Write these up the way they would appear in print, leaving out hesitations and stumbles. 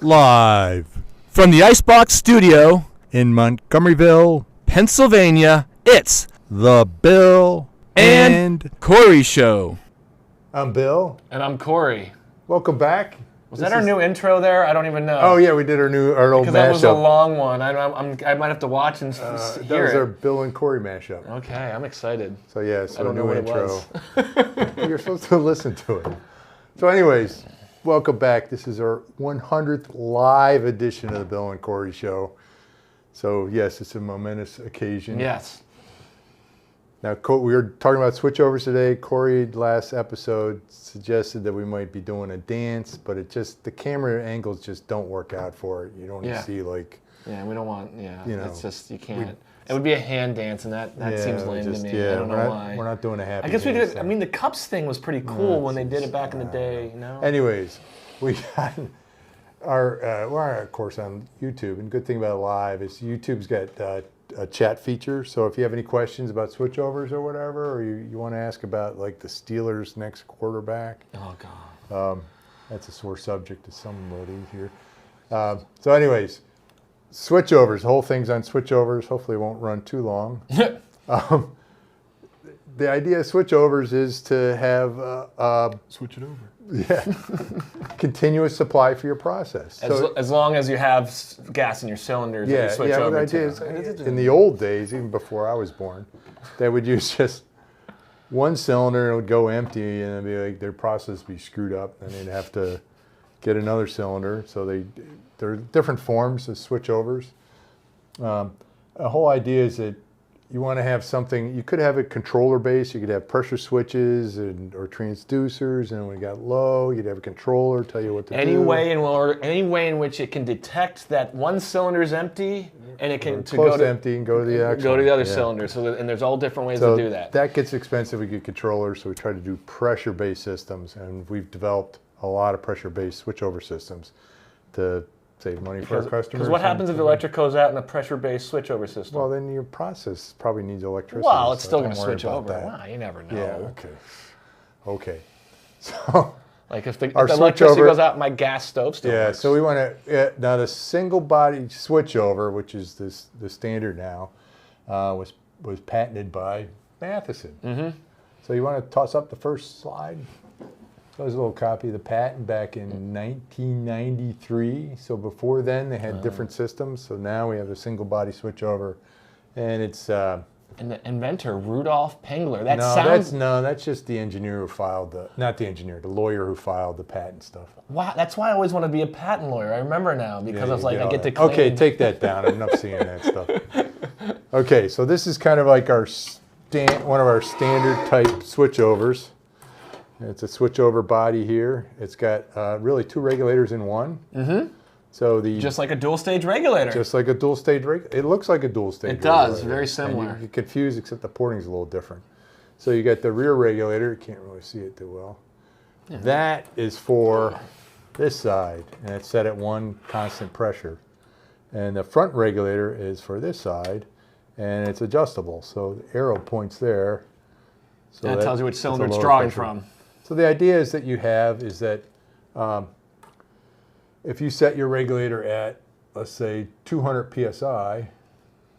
Live from the Icebox Studio in Montgomeryville, Pennsylvania, it's the Bill and Corey Show. I'm Bill. And I'm Corey. Welcome back. Was that our new intro there? I don't even know. Oh yeah, we did our old mashup. Because that was a long one. I might have to watch and hear it. That was our Bill and Corey mashup. Okay, I'm excited. So yeah, so I don't new know what intro. It was. You're supposed to listen to it. So anyways, welcome back. This is our 100th live edition of the Bill and Corey Show. So yes, it's a momentous occasion. Yes. Now, we were talking about switchovers today. Corey, last episode, suggested that we might be doing a dance, but the camera angles just don't work out for it. You don't see Yeah, we don't want, it's just, you can't. It would be a hand dance, and that seems lame to me. Yeah, I don't know why. We're not doing a happy I guess we dance. did, I mean, the cups thing was pretty cool when they did it back in the day, you know? Anyways, we got we're of course on YouTube, and good thing about live is YouTube's got a chat feature. So if you have any questions about switchovers or whatever, or you want to ask about like the Steelers' next quarterback. Oh God. That's a sore subject to somebody here. So anyways, switchovers, the whole thing's on switchovers. Hopefully it won't run too long. The idea of switchovers is to have Switch it over. Yeah, continuous supply for your process. As long as you have gas in your cylinders, that you switch over to. In the old days, even before I was born, they would use just one cylinder and it would go empty, and it'd be like their process would be screwed up, and they'd have to get another cylinder. So there are different forms of switchovers. The whole idea is that you want to have something. You could have a controller base. You could have pressure switches or transducers, and when you got low, you'd have a controller tell you what to do. Any way in which it can detect that one cylinder is empty, and it can empty and go to the other cylinder. So and there's all different ways to do that. That gets expensive. We get controllers, so we try to do pressure-based systems, and we've developed a lot of pressure-based switchover systems to save money for our customers. Because what happens if the electric goes out in a pressure-based switchover system? Well, then your process probably needs electricity. Well, it's still going to switch over. Wow, you never know. Yeah, okay. So, like if the electricity goes out, my gas stove still works. So we want to, now the single body switchover, which is the standard now, was patented by Matheson. Mm-hmm. So you want to toss up the first slide? So there's a little copy of the patent back in 1993. So before then, they had different systems. So now we have a single body switchover, and it's. And the inventor, Rudolf Pengler. That's just the engineer who filed the lawyer who filed the patent stuff. Wow, that's why I always want to be a patent lawyer. I remember now because I was like, I get to claim. Okay, take that down. I'm not seeing that stuff. Okay, so this is kind of like one of our standard type switchovers. It's a switchover body here. It's got really two regulators in one. Mm-hmm. So just like a dual stage regulator. Just like a dual stage regulator. It looks like a dual stage regulator. It does, very similar. And you get confused, except the porting's a little different. So you got the rear regulator. You can't really see it too well. Yeah. That is for this side, and it's set at one constant pressure. And the front regulator is for this side, and it's adjustable. So the arrow points there. So that tells you which cylinder it's drawing from. So the idea is that if you set your regulator at, let's say, 200 psi,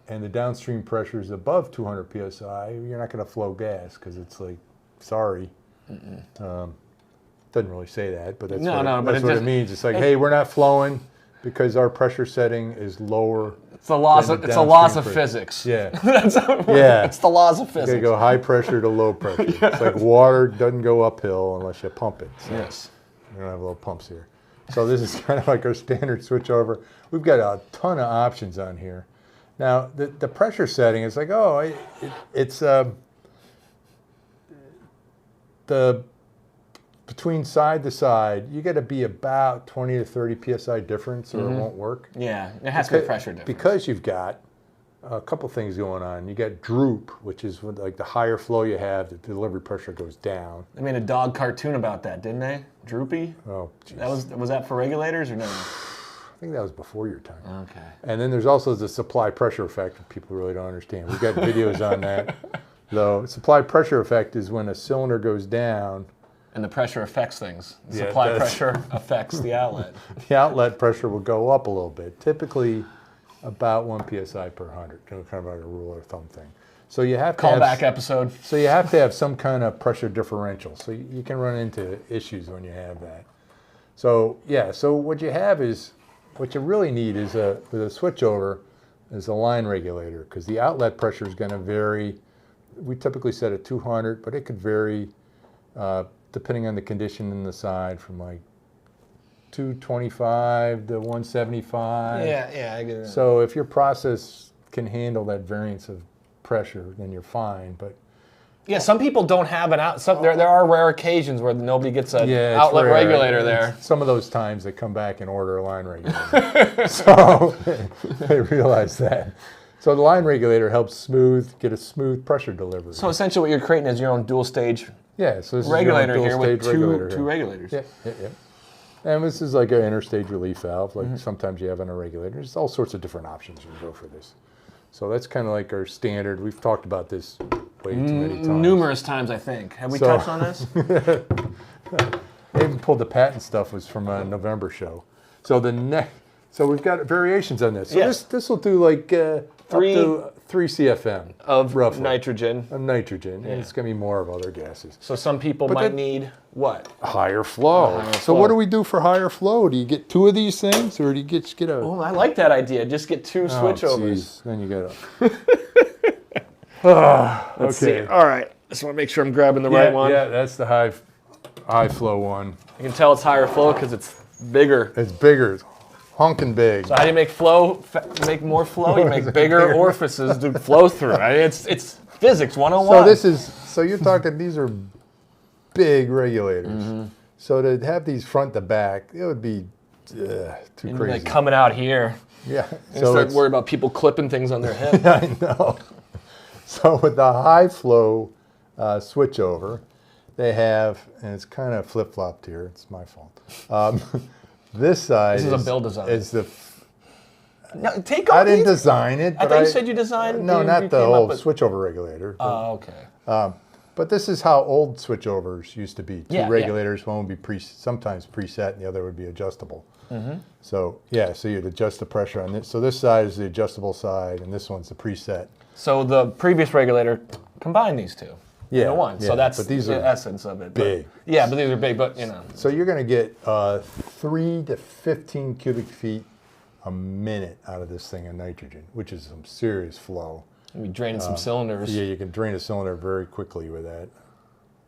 and the downstream pressure is above 200 psi, you're not going to flow gas because it's like, sorry. Doesn't really say that, but that's what it means. It's like, hey, we're not flowing because our pressure setting is lower. It's the laws of physics. Yeah. It's the laws of physics. You gotta go high pressure to low pressure. Yeah. It's like water doesn't go uphill unless you pump it. So yes. We don't have little pumps here. So this is kind of like our standard switchover. We've got a ton of options on here. Now the pressure setting is like, it's the between side to side, you got to be about 20 to 30 psi difference, or it won't work. Yeah, it has to be pressure difference. Because you've got a couple things going on. You got droop, which is when, like the higher flow you have, the delivery pressure goes down. They made a dog cartoon about that, didn't they? Droopy. Oh, geez. Was that for regulators or no? I think that was before your time. Okay. And then there's also the supply pressure effect that people really don't understand. We've got videos on that. Though supply pressure effect is when a cylinder goes down, And the pressure affects things. The Yeah, it supply does. pressure affects the outlet. The outlet pressure will go up a little bit, typically about 1 psi per 100, kind of like a rule of thumb thing. So you have to Callback episode. So you have to have some kind of pressure differential. So you can run into issues when you have that. So yeah, so what you have is, what you really need is with a switchover is a line regulator, because the outlet pressure is going to vary. We typically set at 200, but it could vary depending on the condition in the side from like 225 to 175. Yeah, I get it. So if your process can handle that variance of pressure, then you're fine. But yeah, some people don't have an out. There are rare occasions where nobody gets an it's outlet rare. regulator there. Some of those times they come back and order a line regulator. So they realize that. So the line regulator helps get a smooth pressure delivery. So essentially what you're creating is your own dual stage yeah, so this regulator is your here own with dual-stage regulator two here. regulators. Yeah. And this is like an interstage relief valve, like sometimes you have on a regulator. There's all sorts of different options you can go for this. So that's kind of like our standard. We've talked about this way too many times. Numerous times, I think. Have we touched on this? They even pulled the patent stuff, was from a November show. So so we've got variations on this. So Yes. this will do like up to 3 CFM Of roughly. nitrogen. Of nitrogen, and it's going to be more of other gases. So some people might need what? Higher flow. Higher So flow. what do we do for higher flow? Do you get 2 of these things, or do you just get a? Oh, I like that idea. Just get 2 switchovers. Geez. Then you get a. Let's see. All right. Just want to make sure I'm grabbing the right one. Yeah, that's the high flow one. You can tell it's higher flow because it's bigger. It's bigger. It's honking big. So how do you make more flow? You make bigger orifices to flow through. I mean, it's physics 101. So you're talking, these are big regulators. So to have these front to back, it would be too And crazy. like coming out here. Yeah. And start worrying about people clipping things on their hip. I know. So with the high flow switchover, they have, and it's kind of flip-flopped here. It's my fault. This side This is a build design. Is the No, take all I didn't these. design it. I but thought you said you designed. No, you not the came whole up with- switchover regulator. Oh, okay. But this is how old switchovers used to be. Two Yeah, regulators, one would be sometimes preset, and the other would be adjustable. So yeah, so you'd adjust the pressure on this. So this side is the adjustable side, and this one's the preset. So the previous regulator combined these two Yeah, into one. yeah, So that's but these the are essence of it. big. But, yeah, but these are big. But you know. So you're going to get 3 to 15 cubic feet a minute out of this thing of nitrogen, which is some serious flow. We draining some cylinders. Yeah, you can drain a cylinder very quickly with that.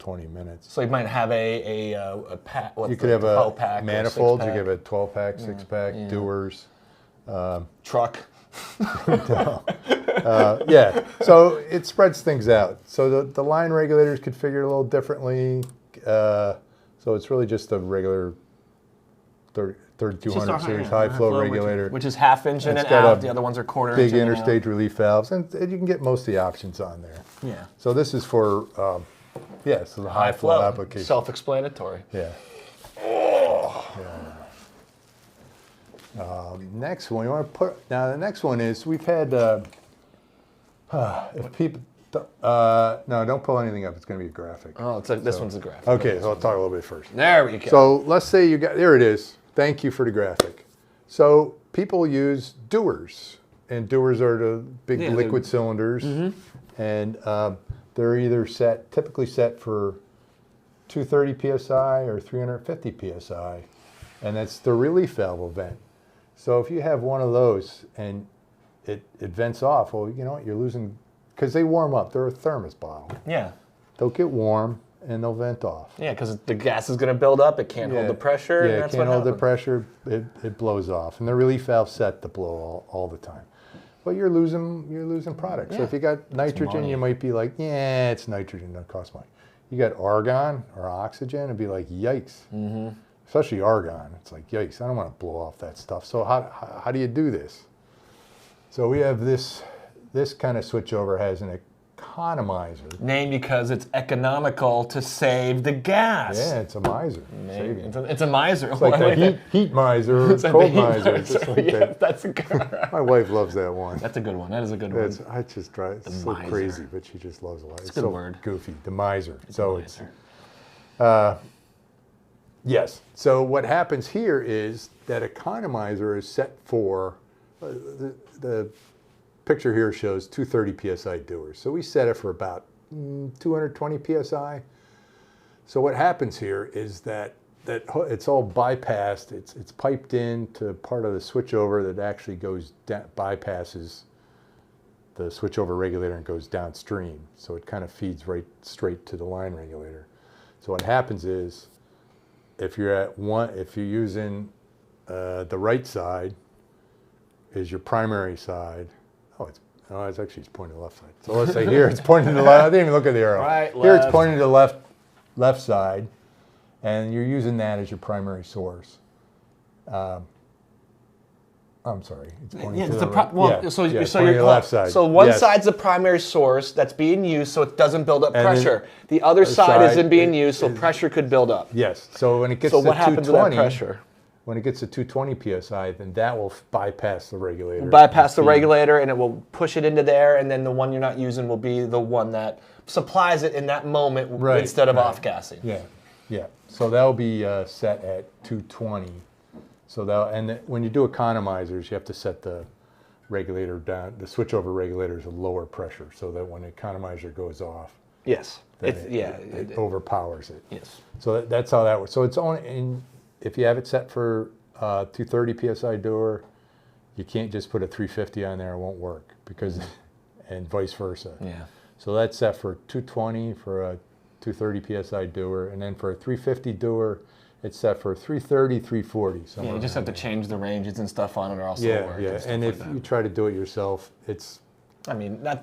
20 minutes. So you might have a pack. You could have a pack or manifold. You six-pack. could have a 12-pack, 6-pack, doers. Truck. Yeah, so it spreads things out. So the line regulators configured a little differently. So it's really just a regular 3200 series high flow regulator. which is half inch in It's and got out. a The other ones are quarter Big inch in and out. interstage relief valves, and you can get most of the options on there. Yeah. So this is for, so the high flow application. Self-explanatory. Yeah. Next one, you want to put, now the next one is, we've had, if people, no, don't pull anything up, it's going to be a graphic. Oh, this one's a graphic. Okay, so I'll talk a little bit first. There we go. So let's say you got, there it is. Thank you for the graphic. So people use dewars, and dewars are the big liquid cylinders, and they're either typically set for 230 psi or 350 psi, and that's the relief valve event. So if you have one of those and it vents off, well, you know what, you're losing, because they warm up. They're a thermos bottle. Yeah. They'll get warm and they'll vent off. Yeah, because the gas is going to build up. It can't hold the pressure. Yeah, and it that's can't what hold the happens. pressure. It blows off, and the relief valve's set to blow all the time. But you're losing product. So if you got nitrogen, you might be like, yeah, it's nitrogen. That costs money. You got argon or oxygen, it'd be like, yikes. Especially argon. It's like, yikes. I don't want to blow off that stuff. So how do you do this? So we have this kind of switchover has an economizer. Named because it's economical to save the gas. Yeah, it's a miser. It's a miser. It's like a heat miser or It's a cold heat miser. Just like yeah, that. that's a good. My wife loves that one. That's a good one. That is a good one. I just drive. It's so miser. crazy, but she just loves it. It's a good so word. goofy. The miser. It's so a it's miser. Yes. So what happens here is that economizer is set for, the picture here shows 230 PSI dewars. So we set it for about 220 PSI. So what happens here is that it's all bypassed. It's piped into part of the switchover that actually bypasses the switchover regulator and goes downstream. So it kind of feeds right straight to the line regulator. So what happens is, if you're using the right side is your primary side. It's actually pointing to the left side. So let's say here it's pointing to the left. I didn't even look at the arrow. Right, here left. it's pointing to the left side, and you're using that as your primary source. I'm sorry. It's pointing to the right. So pointing you're to the left side. So one Yes. side's the primary source that's being used, so it doesn't build up And then pressure. The other side side isn't being is- used, so pressure could build up. Yes. So when it gets So to what happens to that 220, pressure? when it gets to 220 PSI, then that will bypass the regulator. Bypass the and feed. regulator, and it will push it into there, and then the one you're not using will be the one that supplies it in that moment Right, instead of right. off-gassing. Yeah, yeah. So that'll be set at 220. So when you do economizers, you have to set the regulator down. The switchover regulator is a lower pressure, so that when the economizer goes off, Yes. then It it overpowers it. yes. So that's how that works. So it's only if you have it set for 230 PSI door, you can't just put a 350 on there; it won't work and vice versa. Yeah. So that's set for 220 for a 230 PSI doer, and then for a 350 doer, it's set for 330, 340. Yeah, you just have to change the ranges and stuff on it, or else Yeah, it'll work. yeah. stuff And like if that. you try to do it yourself, it's going gonna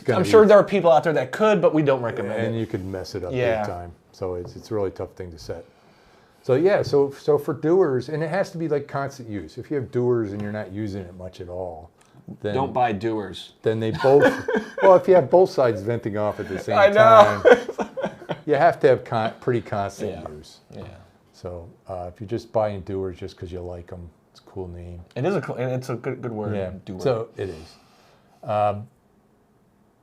I'm be, sure there are people out there that could, but we don't recommend and it. you could mess it up Yeah. big time. So it's a really tough thing to set. So yeah, so for doers, and it has to be like constant use. If you have doers and you're not using it much at all, then Don't buy doers. Then they both. Well, if you have both sides venting off at the same I know. time, you have to have pretty constant Yeah. use. Yeah. So if you're just buying doers just because you like them, it's a cool name. It is it's a good word. Yeah. Doer. So it is.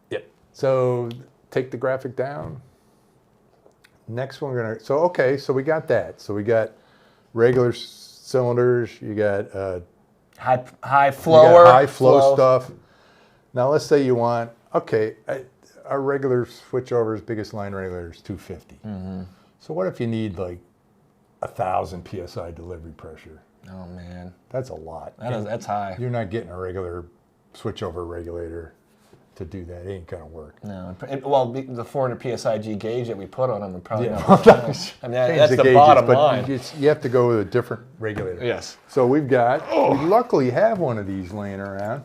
Yep. So take the graphic down. Next one we're gonna. So we got that. So we got regular cylinders. You got high you flow got high flow stuff. Now let's say you want. Our regular switchover's biggest line regulator is 250. Mm-hmm. So what if you need like 1,000 PSI delivery pressure? Oh man, That's a lot. that's high. You're not getting a regular switchover regulator to do that. It ain't gonna work. No, the 400 PSIG gauge that we put on them would probably Yeah. not. I mean, that's the gauges, bottom but line. you have to go with a different regulator. Yes. So we luckily have one of these laying around.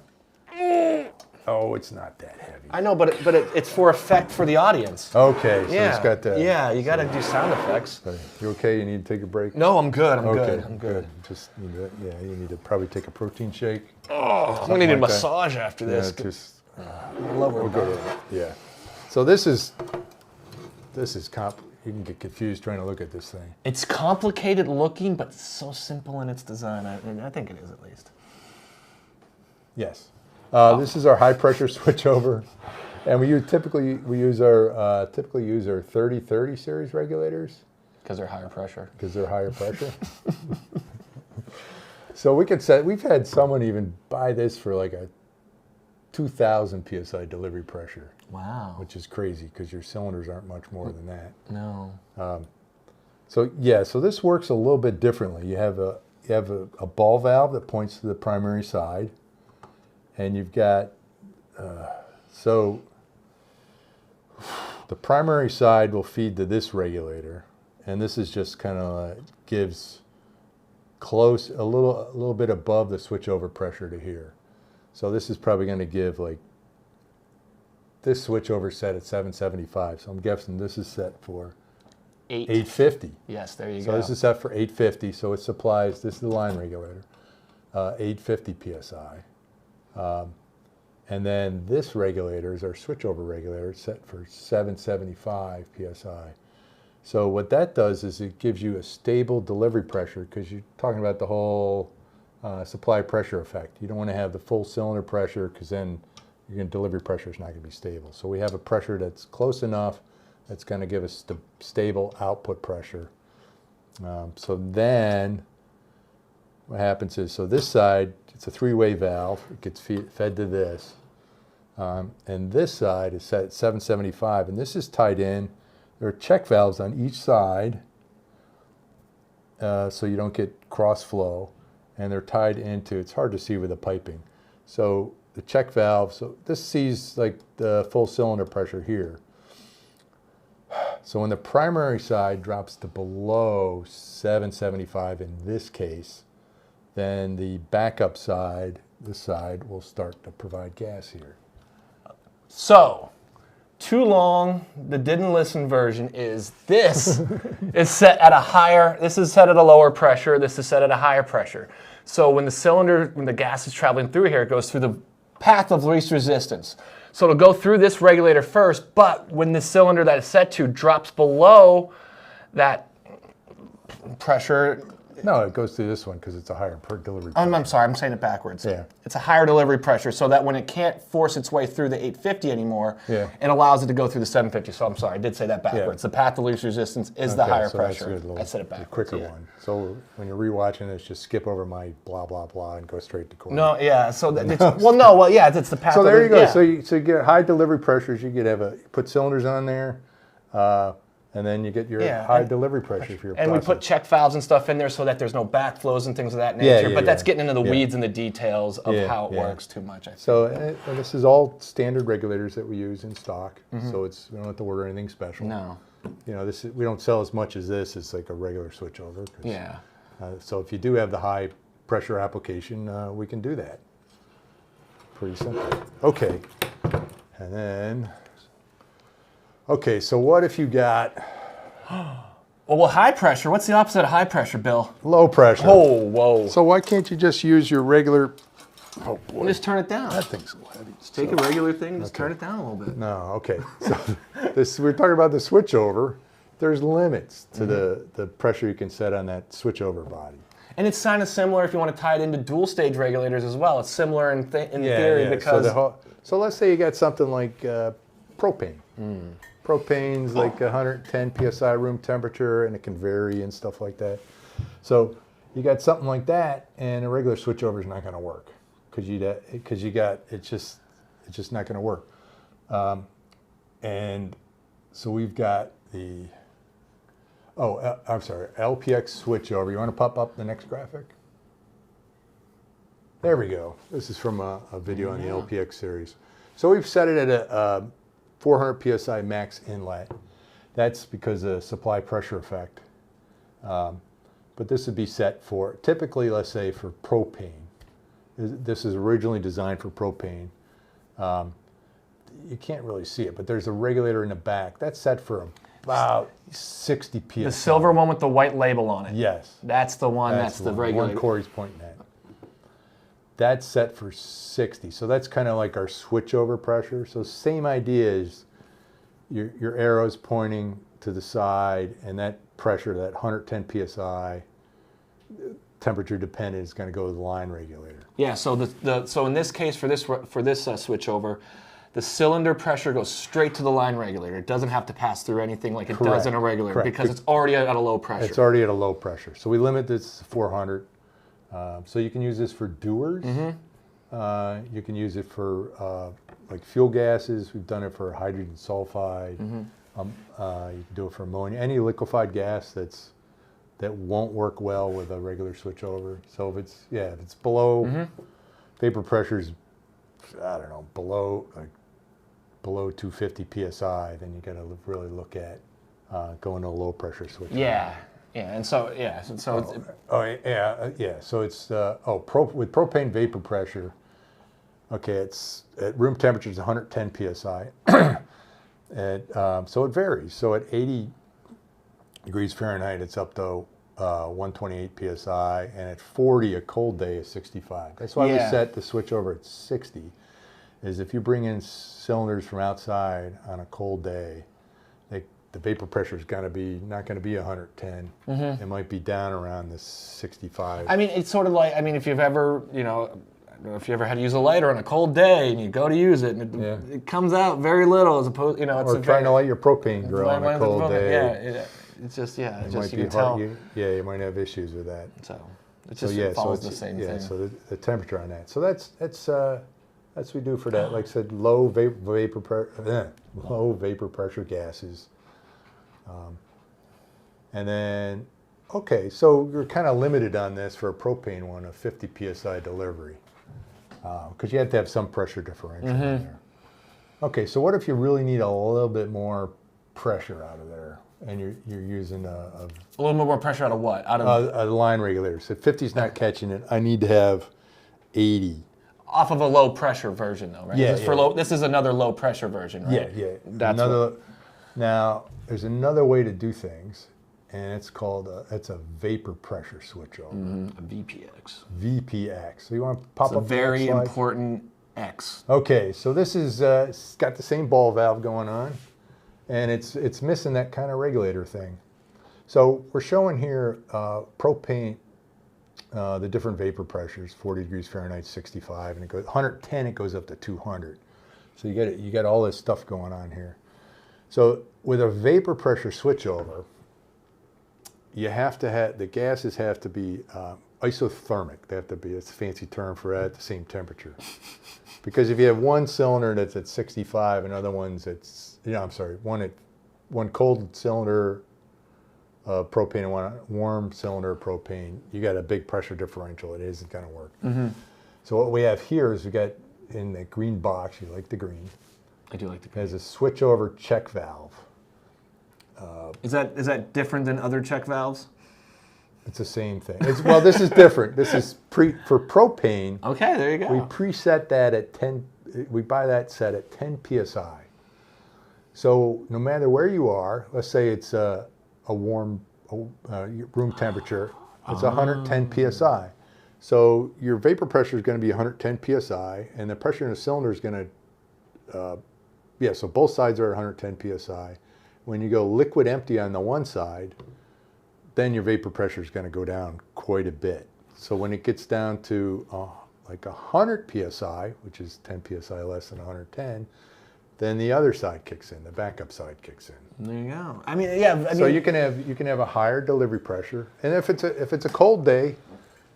Oh, it's not that heavy. I know, but it's for effect for the audience. Okay, so Yeah. it's got that. Yeah, you got to do sound effects. You okay? You need to take a break? No, I'm good. I'm Okay, good. I'm good. Just you need to probably take a protein shake. Oh, I'm gonna need a like that. massage after this. We'll go to yeah. So this is you can get confused trying to look at this thing. It's complicated looking, but so simple in its design. I think it is at least. Yes. This is our high pressure switchover, and we typically use our 3030 series regulators Because they're higher pressure. because they're higher pressure. So we've had someone even buy this for like a 2,000 PSI delivery pressure, Wow. which is crazy because your cylinders aren't much more than that. No. So this works a little bit differently. You have a ball valve that points to the primary side, and you've got so the primary side will feed to this regulator, and this is just kind of gives close a little bit above the switchover pressure to here. So this is probably going to give like this switchover set at 775. So I'm guessing this is set for 850. Yes, there you So go. this is set for 850. So it supplies, this is the line regulator, 850 PSI. And then this regulator is our switchover regulator set for 775 PSI. So what that does is it gives you a stable delivery pressure because you're talking about the whole supply pressure effect. You don't want to have the full cylinder pressure because then your delivery pressure is not going to be stable. So we have a pressure that's close enough that's going to give us the stable output pressure So then what happens is, so this side, it's a three-way valve. It gets fed to this. And this side is set at 775, and this is tied in. There are check valves on each side, so you don't get cross flow, and they're tied into, it's hard to see with the piping. So the check valve, so this sees like the full cylinder pressure here. So when the primary side drops to below 775 in this case, then the backup side, this side, will start to provide gas here. So, too long, the didn't listen version is this is set at a higher, this is set at a lower pressure, this is set at a higher pressure. So when the cylinder, when the gas is traveling through here, it goes through the path of least resistance. So it'll go through this regulator first, but when the cylinder that it's set to drops below that pressure. No, it goes through this one because it's a higher per delivery pressure. I'm sorry, I'm saying it backwards. Yeah. It's a higher delivery pressure so that when it can't force its way through the 850 anymore, Yeah. it allows it to go through the 750. So I'm sorry, I did say that backwards. Yeah. The path of least resistance is the Okay, higher so that's pressure. a good I said it backwards. quicker yeah. one. So when you're rewatching this, just skip over my blah, blah, blah and go straight to Corey. No, yeah, so it's, it's the path So of there the, you go. yeah. So you get high delivery pressures. You get put cylinders on there, and then you get your high delivery pressure for your And process. we put check valves and stuff in there so that there's no backflows and things of that Yeah, nature. yeah, but that's yeah. getting into the Yeah. weeds and the details of Yeah, how it yeah. works too much, I think. So and this is all standard regulators that we use in stock. So we don't have to order anything special. No. You know, we don't sell as much as this. It's like a regular switchover. Yeah. So if you do have the high pressure application, we can do that. Pretty simple. Okay. And then, okay, so what if you got Well, high pressure. What's the opposite of high pressure, Bill? low pressure? Oh, whoa. So why can't you just use your regular, oh boy, Just turn it down. that thing's so heavy. Take a regular thing and just turn it down a little bit. No, okay. So we're talking about the switchover. There's limits to the pressure you can set on that switchover body. And it's kind of similar if you want to tie it into dual stage regulators as well. It's similar in theory because... So let's say you got something like propane. Propane's like 110 psi room temperature, and it can vary and stuff like that. So you got something like that, and a regular switchover is not going to work because it's just not going to work. And so we've got the I'm sorry, LPX switchover. You want to pop up the next graphic? There we go. This is from a video on the LPX series. So we've set it at a 400 psi max inlet. That's because of supply pressure effect. But this would be set for, typically, let's say, for propane. This is originally designed for propane. You can't really see it, but there's a regulator in the back. That's set for about 60 psi. The silver one with the white label on it. Yes. That's the one, that's the one regulator. Corey's pointing at. That's set for 60. So that's kind of like our switchover pressure. So same idea is your arrow's pointing to the side, and that pressure, that 110 psi, temperature dependent, is going to go to the line regulator. Yeah, so so in this case, for this switchover, the cylinder pressure goes straight to the line regulator. It doesn't have to pass through anything like it does in a regulator. Correct. Because it's already at a low pressure. It's already at a low pressure. So we limit this to 400. So you can use this for dewars. You can use it for like fuel gases. We've done it for hydrogen sulfide. You can do it for ammonia. Any liquefied gas that won't work well with a regular switchover. So if it's below vapor pressure's, I don't know, below 250 psi, then you got to really look at going to a low pressure switchover. Yeah. Yeah, and so it's, So it's with propane vapor pressure. Okay, it's at room temperature is 110 psi, so it varies. So at 80 degrees Fahrenheit, it's up to 128 psi, and at 40, a cold day is 65. That's why we set the switchover at 60. Is if you bring in cylinders from outside on a cold day, the vapor pressure is going to be not going to be 110. It might be down around the 65. I mean, it's sort of like, if you've ever, I don't know if you ever had to use a lighter on a cold day and you go to use it and it comes out very little as opposed, it's or trying to light your propane grill on a cold day. It's just, yeah, it's It just might you be can hard. tell. You might have issues with that. So it So just yeah, follows so the it's, same yeah, thing. so the temperature on that. So that's what we do for that. Like I said, low vapor pressure gases. And then, okay, so you're kind of limited on this for a propane one, a 50 psi delivery, because you have to have some pressure differential in there. Okay, so what if you really need a little bit more pressure out of there, and you're using A little bit more pressure out of what? Out of a line regulator? So 50's not catching it. I need to have 80. off of a low pressure version, though, right? Yeah, This is for yeah. low. This is another low pressure version, right? Yeah. That's Now, there's another way to do things, and it's called it's a vapor pressure switchover. a VPX. VPX. So you want to pop It's a up the very next slide? important X. Okay, so this is it's got the same ball valve going on, and it's missing that kind of regulator thing. So we're showing here propane, the different vapor pressures, 40 degrees Fahrenheit, 65, and it goes 110. It goes up to 200. So you got all this stuff going on here. So with a vapor pressure switchover, you have to have the gases have to be isothermic. They have to be, it's a fancy term for that, at the same temperature. Because if you have one cylinder that's at 65 and other ones it's, one cold cylinder propane and one warm cylinder propane, you got a big pressure differential. It isn't going to work. So what we have here is we got in the green box, you like the green, I do like the. has a switchover check valve. Is that different than other check valves? It's the same thing. Well, this is different. This is for propane. Okay, there you go. We preset that at 10. We buy that set at 10 psi. So no matter where you are, let's say it's a warm room temperature, it's 110 psi. So your vapor pressure is going to be 110 psi, and the pressure in the cylinder is going to, so both sides are at 110 psi. When you go liquid empty on the one side, then your vapor pressure is going to go down quite a bit. So when it gets down to like 100 psi, which is 10 psi less than 110, then the other side kicks in, the backup side kicks in. There you go. I mean, yeah. So you can have a higher delivery pressure, and if it's a cold day,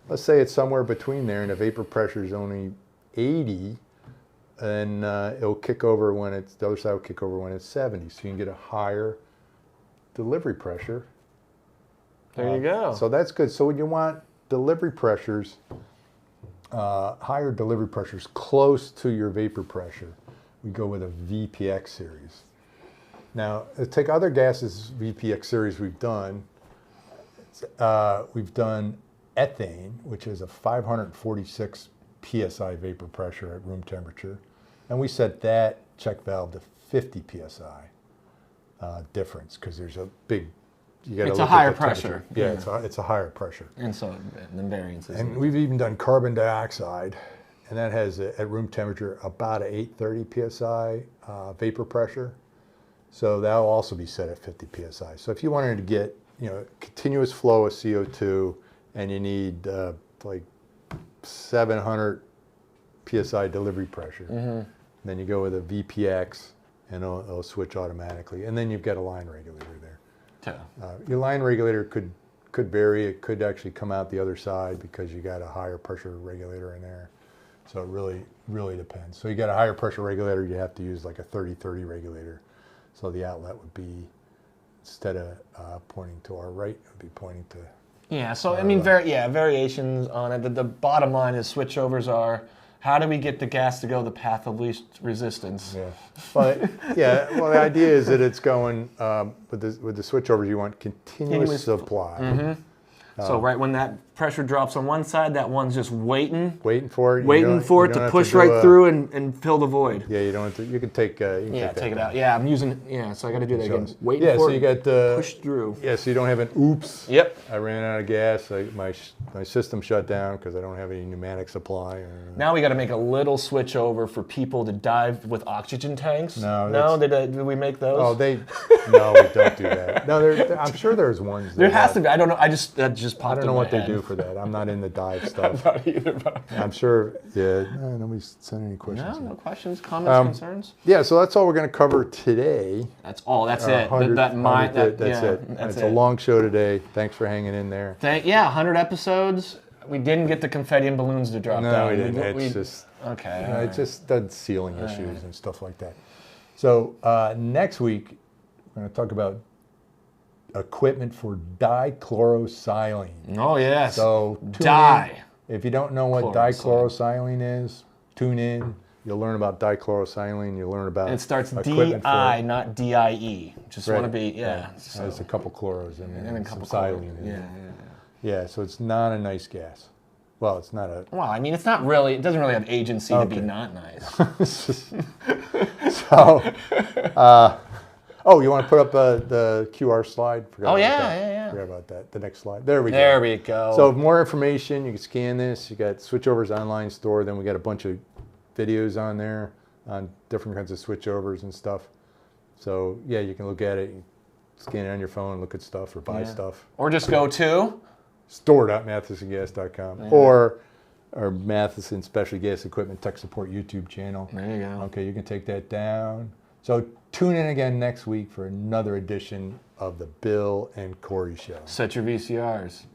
let's say it's somewhere between there, and the vapor pressure is only 80. And it'll kick over when the other side will kick over when it's 70. So you can get a higher delivery pressure. There you go. So that's good. So when you want delivery pressures, higher delivery pressures close to your vapor pressure, we go with a VPX series. Now, let's take other gases VPX series we've done. We've done ethane, which is a 546 psi vapor pressure at room temperature, and we set that check valve to 50 psi difference because there's a big. It's a higher pressure. Yeah, it's a higher pressure. And so the variances. And we've even done carbon dioxide, and that has at room temperature about a 830 psi vapor pressure. So that'll also be set at 50 psi. So if you wanted to get continuous flow of CO2, and you need like 700 psi delivery pressure. Then you go with a VPX, and it'll switch automatically. And then you've got a line regulator there. Your line regulator could vary. It could actually come out the other side because you got a higher pressure regulator in there. So it really depends. So you got a higher pressure regulator, you have to use like a 30-30 regulator. So the outlet would be, instead of pointing to our right, it would be pointing to. Yeah, so I mean, variations on it. The bottom line is switchovers are, how do we get the gas to go the path of least resistance? Yeah, but well, the idea is that it's going with the switchovers. You want continuous supply. So right when that pressure drops on one side, that one's just waiting for it. Waiting for it to push right through and fill the void. Yeah, you don't have to. You can take. Take it out. Yeah, I'm using. Yeah, so I got to do that again. Waiting yeah, for so it. you got push through. Yeah, so you don't have an oops. Yep. I ran out of gas. My my system shut down because I don't have any pneumatic supply. Now we got to make a little switch over for people to dive with oxygen tanks. No, did we make those? Oh, no, we don't do that. No, I'm sure there's ones. There has to be. I don't know. That just popped. I don't know what they do for that. I'm not in the dive stuff. Not either. But... I'm sure. Yeah, nobody's sent any questions. No questions, comments, concerns. Yeah, so that's all we're going to cover today. That's all. That's it. That's it. It's a long show today. Thanks for hanging in there. 100 episodes. We didn't get the confetti and balloons to drop down. No, we didn't. It's just okay. It just does ceiling issues and stuff like that. So next week we're going to talk about equipment for dichlorosilane. Oh yes. So if you don't know what dichlorosilane is, tune in. You'll learn about dichlorosilane. You'll learn about it starts D-I, not D-I-E. Just want to be, So. There's a couple chloros in there. And a couple silane in there. Yeah, so it's not a nice gas. Well, it's not a... Well, I mean, it's not really... It doesn't really have agency to be not nice. So... you want to put up the QR slide? Forgot about that. The next slide. There we go. There we go. So more information. You can scan this. You got Switchovers online store. Then we got a bunch of videos on there on different kinds of switchovers and stuff. So yeah, you can look at it, scan it on your phone, look at stuff or buy stuff. Or just go to store.mathesongas.com or Matheson Specialty Gas Equipment Tech Support YouTube channel. There you go. Okay, you can take that down. So tune in again next week for another edition of the Bill and Corey Show. Set your VCRs.